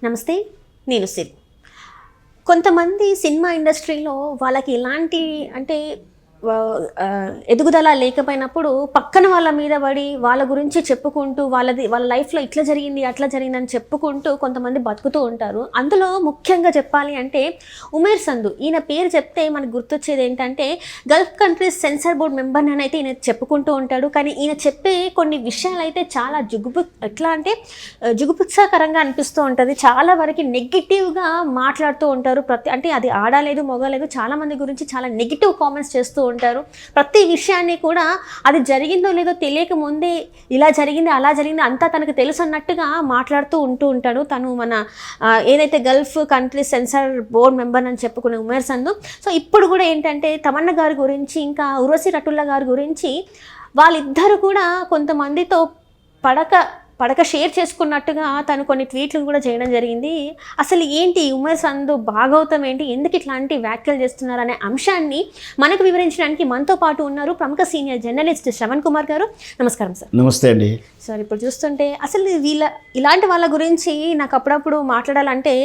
నమస్తే, నేను సిరి. కొంతమంది సినిమా ఇండస్ట్రీలో వాళ్ళకి ఎలాంటి అంటే ఎదుగుదల లేకపోయినప్పుడు పక్కన వాళ్ళ మీద పడి వాళ్ళ గురించి చెప్పుకుంటూ వాళ్ళ లైఫ్లో ఇట్లా జరిగింది అట్లా జరిగిందని చెప్పుకుంటూ కొంతమంది బతుకుతూ ఉంటారు. అందులో ముఖ్యంగా చెప్పాలి అంటే ఉమేర్ సంధు. ఈయన పేరు చెప్తే మనకు గుర్తొచ్చేది ఏంటంటే Gulf countries censor board member అని అయితే ఈయన చెప్పుకుంటూ ఉంటాడు. కానీ ఈయన చెప్పే కొన్ని విషయాలు అయితే చాలా జుగుప్సాకరంగా అనిపిస్తూ ఉంటుంది. చాలా వరకు నెగిటివ్గా మాట్లాడుతూ ఉంటారు. అంటే అది ఆడలేదు మొగలేదు, చాలామంది గురించి చాలా నెగిటివ్ కామెంట్స్ చేస్తూ ఉంటారు. ప్రతి విషయాన్ని కూడా అది జరిగిందో లేదో తెలియక ముందే ఇలా జరిగింది అలా జరిగింది అంతా తనకు తెలుసు అన్నట్టుగా మాట్లాడుతూ ఉంటాడు. తను మన ఏదైతే Gulf country censor board member అని చెప్పుకునే ఉమేర్ సంధు. సో ఇప్పుడు కూడా ఏంటంటే తమన్నా గారి గురించి ఇంకా ఉర్వశి రటుల్లా గారి గురించి వాళ్ళిద్దరు కూడా కొంతమందితో పడక షేర్ చేసుకున్నట్టుగా తను కొన్ని ట్వీట్లు కూడా చేయడం జరిగింది. అసలు ఏంటి ఉమేర్ సంధు భాగవతం ఏంటి, ఎందుకు ఇట్లాంటి వ్యాఖ్యలు చేస్తున్నారు అనే అంశాన్ని మనకు వివరించడానికి మనతో పాటు ఉన్నారు ప్రముఖ సీనియర్ జర్నలిస్ట్ శ్రవణ్ కుమార్ గారు. నమస్కారం సార్. నమస్తే అండి. సార్, ఇప్పుడు చూస్తుంటే అసలు ఇలాంటి వాళ్ళ గురించి నాకు అప్పుడప్పుడు మాట్లాడాలంటే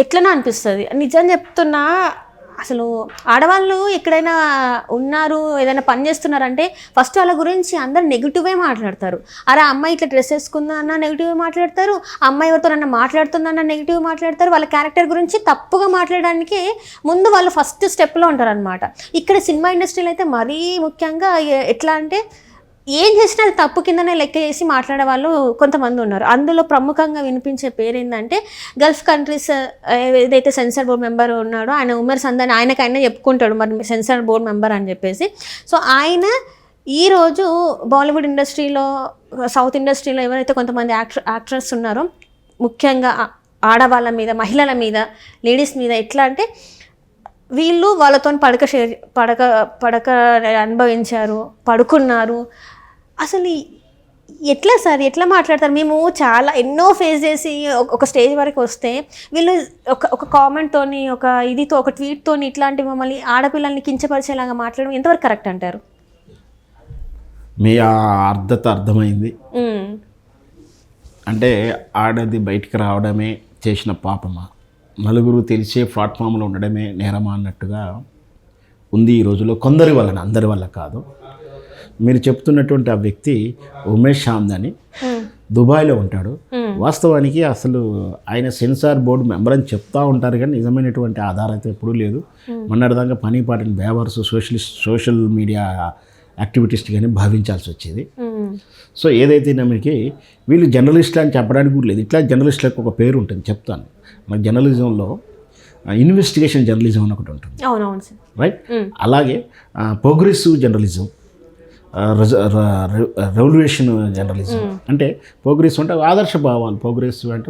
ఎట్లనో అనిపిస్తుంది. నిజం చెప్తున్నా, అసలు ఆడవాళ్ళు ఎక్కడైనా ఉన్నారు ఏదైనా పని చేస్తున్నారంటే ఫస్ట్ వాళ్ళ గురించి అందరు నెగిటివే మాట్లాడతారు. అరే అమ్మాయి ఇట్లా డ్రెస్ వేసుకుందా అన్న నెగిటివ్ మాట్లాడతారు, అమ్మాయి ఎవరితో నన్ను మాట్లాడుతుందన్న నెగిటివ్ మాట్లాడతారు. వాళ్ళ క్యారెక్టర్ గురించి తప్పుగా మాట్లాడడానికి ముందు వాళ్ళు ఫస్ట్ స్టెప్లో ఉంటారు అనమాట. ఇక్కడ సినిమా ఇండస్ట్రీలో అయితే మరీ ముఖ్యంగా ఎట్లా అంటే ఏం చేసినా అది తప్పు కిందనే లెక్క చేసి మాట్లాడే వాళ్ళు కొంతమంది ఉన్నారు. అందులో ప్రముఖంగా వినిపించే పేరు ఏంటంటే గల్ఫ్ కంట్రీస్ ఏదైతే సెన్సార్ బోర్డ్ మెంబర్ ఉన్నాడో ఆయన ఉమేర్ సంధు అని ఆయనకైనా చెప్పుకుంటాడు మరి సెన్సార్ బోర్డ్ మెంబర్ అని చెప్పేసి. సో ఆయన ఈరోజు బాలీవుడ్ ఇండస్ట్రీలో సౌత్ ఇండస్ట్రీలో ఎవరైతే కొంతమంది యాక్టర్స్ ఉన్నారో ముఖ్యంగా ఆడవాళ్ళ మీద మహిళల మీద లేడీస్ మీద ఎట్లా అంటే వీళ్ళు వాళ్ళతో పడక అనుభవించారు, పడుకున్నారు. అసలు ఎట్లా సార్, ఎట్లా మాట్లాడతారు? మేము చాలా ఎన్నో ఫేస్ చేసి ఒక స్టేజ్ వరకు వస్తే వీళ్ళు ఒక కామెంట్తోని ఒక ట్వీట్తోని ఇట్లాంటి మమ్మల్ని ఆడపిల్లల్ని కించపరిచేలాగా మాట్లాడడం ఎంతవరకు కరెక్ట్ అంటారు? మీ అర్థమైంది. అంటే ఆడది బయటికి రావడమే చేసిన పాపమా, నలుగురు తెలిసే ప్లాట్ఫామ్లో ఉండడమే నేరమా అన్నట్టుగా ఉంది ఈ రోజులో. కొందరి వలన, అందరి వల్ల కాదు. మీరు చెప్తున్నటువంటి ఆ వ్యక్తి ఉమేష్ సంధు అని దుబాయ్లో ఉంటాడు. వాస్తవానికి అసలు ఆయన సెన్సార్ బోర్డు మెంబర్ అని చెప్తా ఉంటారు కానీ నిజమైనటువంటి ఆధారం అయితే ఎప్పుడూ లేదు. మొన్నటిదాకా పని పాటిని బేవర్స్ సోషల్ మీడియా యాక్టివిటీస్ట్ కానీ భావించాల్సి వచ్చేది. సో ఏదైతే మనకి వీళ్ళు జర్నలిస్టులు అని చెప్పడానికి కూడా లేదు. ఇట్లా జర్నలిస్టులకు ఒక పేరు ఉంటుంది, చెప్తాను. మన జర్నలిజంలో ఇన్వెస్టిగేషన్ జర్నలిజం అని ఒకటి ఉంటుంది, రైట్? అలాగే ప్రోగ్రెసివ్ జర్నలిజం, రెవల్యూషన్ జర్నలిజం. అంటే ప్రోగ్రెసివ్ అంటే ఆదర్శ భావాలు, ప్రోగ్రెసివ్ అంటే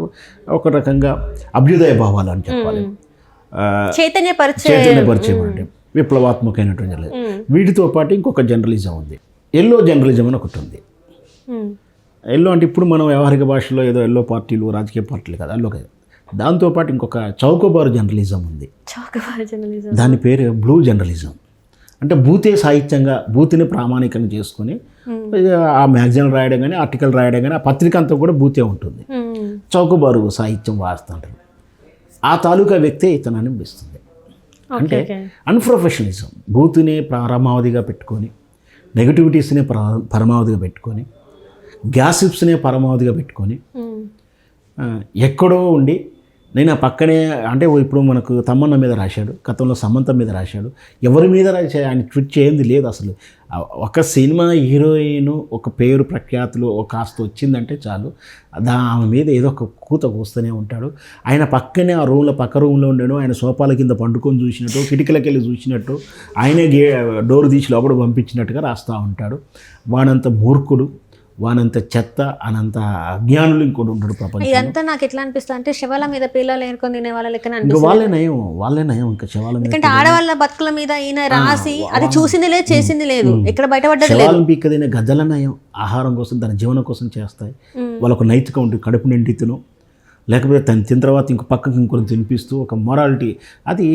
ఒక రకంగా అభ్యుదయ భావాలు అని చెప్పాలి, చైతన్యపరిచయం అంటే విప్లవాత్మకమైనటువంటి జర్నలిజం. వీటితో పాటు ఇంకొక జర్నలిజం ఉంది, ఎల్లో జర్నలిజం అని ఒకటి ఉంది. ఎల్లో అంటే ఇప్పుడు మనం వ్యవహారిక భాషలో ఏదో ఎల్లో పార్టీలు రాజకీయ పార్టీలు కదా, ఎల్లో కదా. దాంతోపాటు ఇంకొక చౌకబారు జర్నలిజం ఉంది, దాని పేరు బ్లూ జర్నలిజం. అంటే బూతే సాహిత్యంగా బూతిని ప్రామాణికంగా చేసుకొని ఆ మ్యాగజైన్ రాయడం కానీ ఆర్టికల్ రాయడం కానీ ఆ పత్రిక అంతా కూడా బూతే ఉంటుంది. చౌకబారు సాహిత్యం వాడుతుంటారు. ఆ తాలూకా వ్యక్తే ఇతను అనిపిస్తుంది. అంటే అన్ప్రొఫెషనలిజం, బూతుని పరమావధిగా పెట్టుకొని, నెగటివిటీస్ని పరమావధిగా పెట్టుకొని, గ్యాసిప్స్నే పరమావధిగా పెట్టుకొని ఎక్కడో ఉండి నేను ఆ పక్కనే అంటే ఇప్పుడు మనకు తమన్నా మీద రాశాడు, గతంలో సమంత మీద రాశాడు, ఎవరి మీద ఆయన ట్వీట్ చేయింది లేదు. అసలు ఒక సినిమా హీరోయిన్ ఒక పేరు ప్రఖ్యాతులు ఒక కాస్త వచ్చిందంటే చాలు ఆమె మీద ఏదో ఒక కూత కూస్తూనే ఉంటాడు. ఆయన పక్కనే ఆ పక్క రూమ్లో ఉండేను, ఆయన సోఫాల కింద పండుకొని చూసినట్టు, కిటికీలకి వెళ్ళి చూసినట్టు, ఆయనే డోర్ తీసి లోపల పంపించినట్టుగా రాస్తూ ఉంటాడు. వానంత మూర్ఖుడు, వానంత చెత్త, అనంత అజ్ఞానులు ఇంకోటి ఉంటాడు ప్రపంచం. ఇదంతా నాకు ఎట్లా అనిపిస్తుంది అంటే శవాల మీద పిల్లలు ఏరుకొని తినే వాళ్ళ లెక్కన వాళ్ళే నయం ఇంకా శవాల మీద. ఎందుకంటే ఆడవాళ్ళ బతుకుల మీద ఈయన రాసి అది చూసింది లేదు, చేసింది లేదు, ఎక్కడ బయటపడ్డది లేదు. శవాలను పీక్క తినే గద్దల నయం ఆహారం కోసం, దాని జీవనం కోసం చేస్తాయి. వాళ్ళకు నైతికం ఉంటుంది, కడుపు నిండి తిను, లేకపోతే తను తిన్న తర్వాత ఇంకో పక్కకి ఇంకొని తినిపిస్తూ ఒక మొరాలిటీ, అది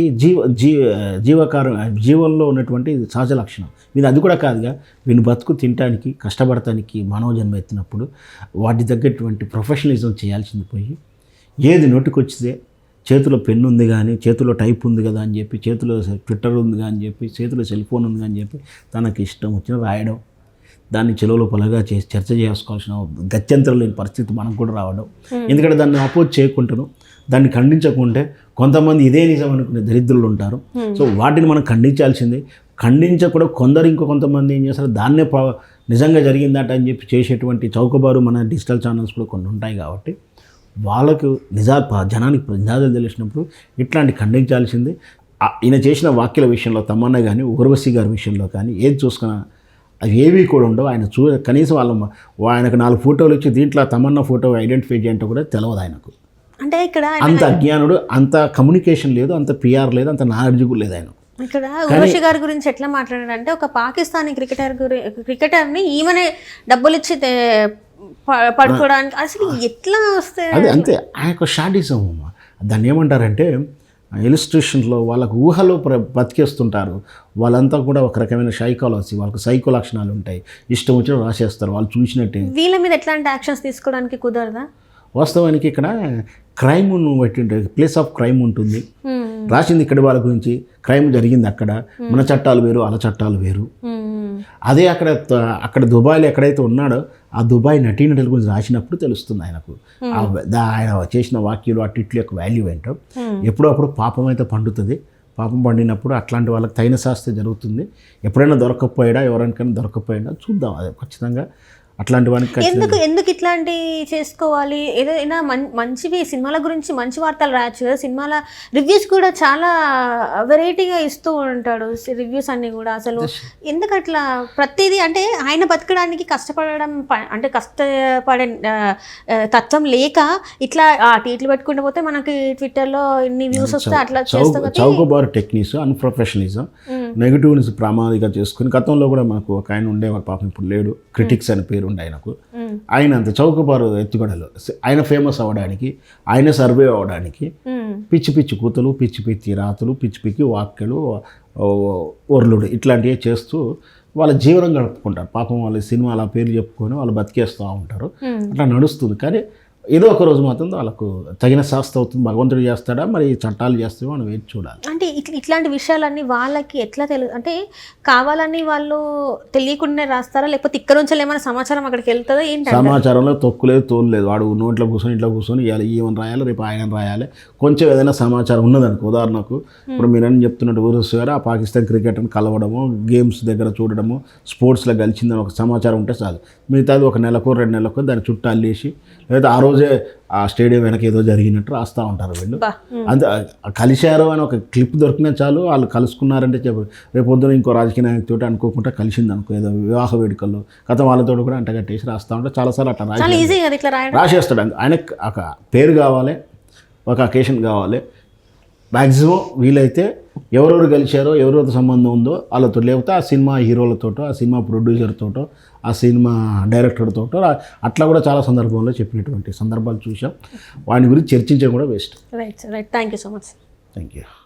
జీవంలో ఉన్నటువంటి సహజ లక్షణం. మీరు అది కూడా కాదుగా, వీళ్ళు బతుకు తినడానికి కష్టపడటానికి మానవ జన్మ ఎత్తినప్పుడు వాటి తగ్గటువంటి ప్రొఫెషనలిజం చేయాల్సింది పోయి ఏది నోటికొచ్చితే చేతిలో పెన్ను ఉంది కానీ చేతిలో టైప్ ఉంది కదా అని చెప్పి చేతిలో ట్విట్టర్ ఉంది కానీ చెప్పి చేతిలో సెల్ ఫోన్ ఉంది కానీ చెప్పి తనకి ఇష్టం వచ్చిన రాయడం, దాన్ని చెలువలో పొలగా చేసి చర్చ చేసుకోవాల్సిన గత్యంతరం లేని పరిస్థితి మనకు కూడా రావడం. ఎందుకంటే దాన్ని అపోజ్ చేయకుంటాను, దాన్ని ఖండించకుంటే కొంతమంది ఇదే నిజం అనుకునే దరిద్రులు ఉంటారు. సో వాటిని మనం ఖండించాల్సిందే. ఖండించకుండా ఇంకో కొంతమంది ఏం చేస్తారు, దాన్నే నిజంగా జరిగిందట అని చెప్పి చేసేటువంటి చౌకబారు మన డిజిటల్ ఛానల్స్ కూడా కొన్ని ఉంటాయి. కాబట్టి వాళ్ళకు జనానికి నిజాలు తెలిసినప్పుడు ఇట్లాంటి ఖండించాల్సిందే. ఈయన చేసిన వ్యాఖ్యల విషయంలో తమన్నా కానీ ఊర్వశి గారి విషయంలో కానీ ఏది చూసుకున్నా అవి ఏవి కూడా ఉండవు. ఆయన కనీసం ఆయనకు 4 ఫోటోలు ఇచ్చి దీంట్లో తమన్నా ఫోటో ఐడెంటిఫై చేయంటే కూడా తెలియదు ఆయనకు. అంటే ఇక్కడ అంత అజ్ఞానుడు, అంత కమ్యూనికేషన్ లేదు, అంత పిఆర్ లేదు, అంత నాలెడ్జ్ కూడా లేదు ఆయన. ఇక్కడ ఊర్వశి గారి గురించి ఎట్లా మాట్లాడారంటే, ఒక పాకిస్తానీ క్రికెటర్ని ఈమెనే డబ్బులు ఇచ్చి పడుకోవడానికి అసలు ఎట్లా వస్తే అది అంతే. ఆయన యొక్క షార్టిజం, దాన్ని ఏమంటారంటే ఇలిస్ట్రేషన్లో వాళ్ళకు ఊహలో బతికేస్తుంటారు. వాళ్ళంతా కూడా ఒక రకమైన సైకాలజీ, వాళ్ళకి సైకో లక్షణాలు ఉంటాయి, ఇష్టం వచ్చిన రాసేస్తారు వాళ్ళు చూసినట్టే. వీళ్ళ మీద ఎట్లాంటి యాక్షన్స్ తీసుకోవడానికి కుదరదా? వాస్తవానికి ఇక్కడ క్రైమ్ను బట్టి ప్లేస్ ఆఫ్ క్రైమ్ ఉంటుంది, రాసింది ఇక్కడ వాళ్ళ గురించి, క్రైమ్ జరిగింది అక్కడ, మన చట్టాలు వేరు వాళ్ళ చట్టాలు వేరు. అదే అక్కడ దుబాయ్లో ఎక్కడైతే ఉన్నాడో ఆ దుబాయ్ నటీనటుల గురించి రాసినప్పుడు తెలుస్తుంది ఆయనకు ఆయన చేసిన వాక్యాలు అట్టిట్ల యొక్క వాల్యూ ఏంటో. ఎప్పుడప్పుడు పాపం అయితే పండుతుంది, పాపం పండినప్పుడు అట్లాంటి వాళ్ళకి తగిన శాస్త్రం జరుగుతుంది. ఎప్పుడైనా దొరకకపోయాడా, ఎవరికైనా దొరకకపోయాడా చూద్దాం. అది ఖచ్చితంగా అట్లాంటి వానికి ఎందుకు ఇట్లాంటి చేసుకోవాలి? ఏదైనా మంచివి సినిమాల గురించి మంచి వార్తలు రాయొచ్చు కదా. సినిమాల రివ్యూస్ కూడా చాలా వెరైటీగా ఇస్తూ ఉంటాడు రివ్యూస్ అన్నీ కూడా. అసలు ఎందుకు అట్లా ప్రతిదీ? అంటే ఆయన బతకడానికి కష్టపడడం, అంటే కష్టపడే తత్వం లేక ఇట్లా టీట్లు పెట్టుకుంటూ పోతే మనకి ట్విట్టర్లో ఇన్ని వ్యూస్ వస్తే అట్లా చేస్తాం. చౌకబారు టెక్నిక్స్, అన్ప్రొఫెషనలిజం, నెగిటివ్ని ప్రామాణికంగా చేసుకుని గతంలో కూడా మనకు ఒక ఆయన ఉండేవారు, పాపం ఇప్పుడు లేడు, క్రిటిక్స్ అని పేరు ఉండే ఆయనకు. ఆయన అంత చౌకబారు ఎత్తుగడలు, ఆయన ఫేమస్ అవ్వడానికి, ఆయన సర్వే అవ్వడానికి పిచ్చి పిచ్చి కూతలు, పిచ్చి పిచ్చి రాతలు, పిచ్చి పిచ్చి వాక్యలు, ఒర్లుడు ఇట్లాంటివి చేస్తూ వాళ్ళ జీవనం గడుపుకుంటారు. పాపం వాళ్ళ సినిమా అలా పేర్లు చెప్పుకొని వాళ్ళు బతికేస్తూ ఉంటారు. అట్లా నడుస్తుంది. కానీ ఏదో ఒక రోజు మాత్రం వాళ్ళకు తగిన శాస్త్రం అవుతుంది. భగవంతుడు చేస్తాడా, మరి చట్టాలు చేస్తామో మనం వేచి చూడాలి. అంటే ఇట్లాంటి విషయాలన్నీ వాళ్ళకి ఎట్లా తెలుసు? అంటే కావాలని వాళ్ళు తెలియకుండా రాస్తారా, లేకపోతే ఇక్కడ నుంచి ఏమైనా సమాచారం అక్కడికి వెళ్తుందా ఏంటి? సమాచారంలో తొక్కు లేదు, తోలు లేదు. వాడు నోట్లో కూర్చొని ఇంట్లో కూర్చొని ఇవాళ ఈవెన్ రాయాలి, రేపు ఆయన రాయాలి. కొంచెం ఏదైనా సమాచారం ఉన్నదనుకో, ఉదాహరణకు ఇప్పుడు మీరని చెప్తున్నట్టు ఊరస్ గారు ఆ పాకిస్తాన్ క్రికెట్ని కలవడము, గేమ్స్ దగ్గర చూడడము, స్పోర్ట్స్లో కలిసిందని ఒక సమాచారం ఉంటే చాలు. మిగతాది ఒక నెలకో 2 నెలలకో దాన్ని చుట్టాలు వేసి, లేదా ఆ రోజే ఆ స్టేడియం వెనక ఏదో జరిగినట్టు రాస్తూ ఉంటారు వీళ్ళు. అంతే, కలిశారు అని ఒక క్లిప్ దొరికినా చాలు, వాళ్ళు కలుసుకున్నారంటే చెప్పు. రేపు పొద్దున ఇంకో రాజకీయ నాయకుతో అనుకోకుండా కలిసింది అనుకో, ఏదో వివాహ వేడుకల్లో కథ వాళ్ళతో కూడా అంటగట్టేసి రాస్తూ ఉంటారు. చాలాసార్లు అట్లా రాసేస్తాడు. ఆయనకు ఒక పేరు కావాలి, ఒక అకేషన్ కావాలి. మ్యాక్సిమం వీలైతే ఎవరెవరు కలిశారో, ఎవరెవరితో సంబంధం ఉందో వాళ్ళతో, లేకపోతే ఆ సినిమా హీరోలతోటో, ఆ సినిమా ప్రొడ్యూసర్తోటో, ఆ సినిమా డైరెక్టర్తోటో, అట్లా కూడా చాలా సందర్భంలో చెప్పినటువంటి సందర్భాలు చూసాం. వాటి గురించి చర్చించడం కూడా waste. Right. Thank you so much. Thank you.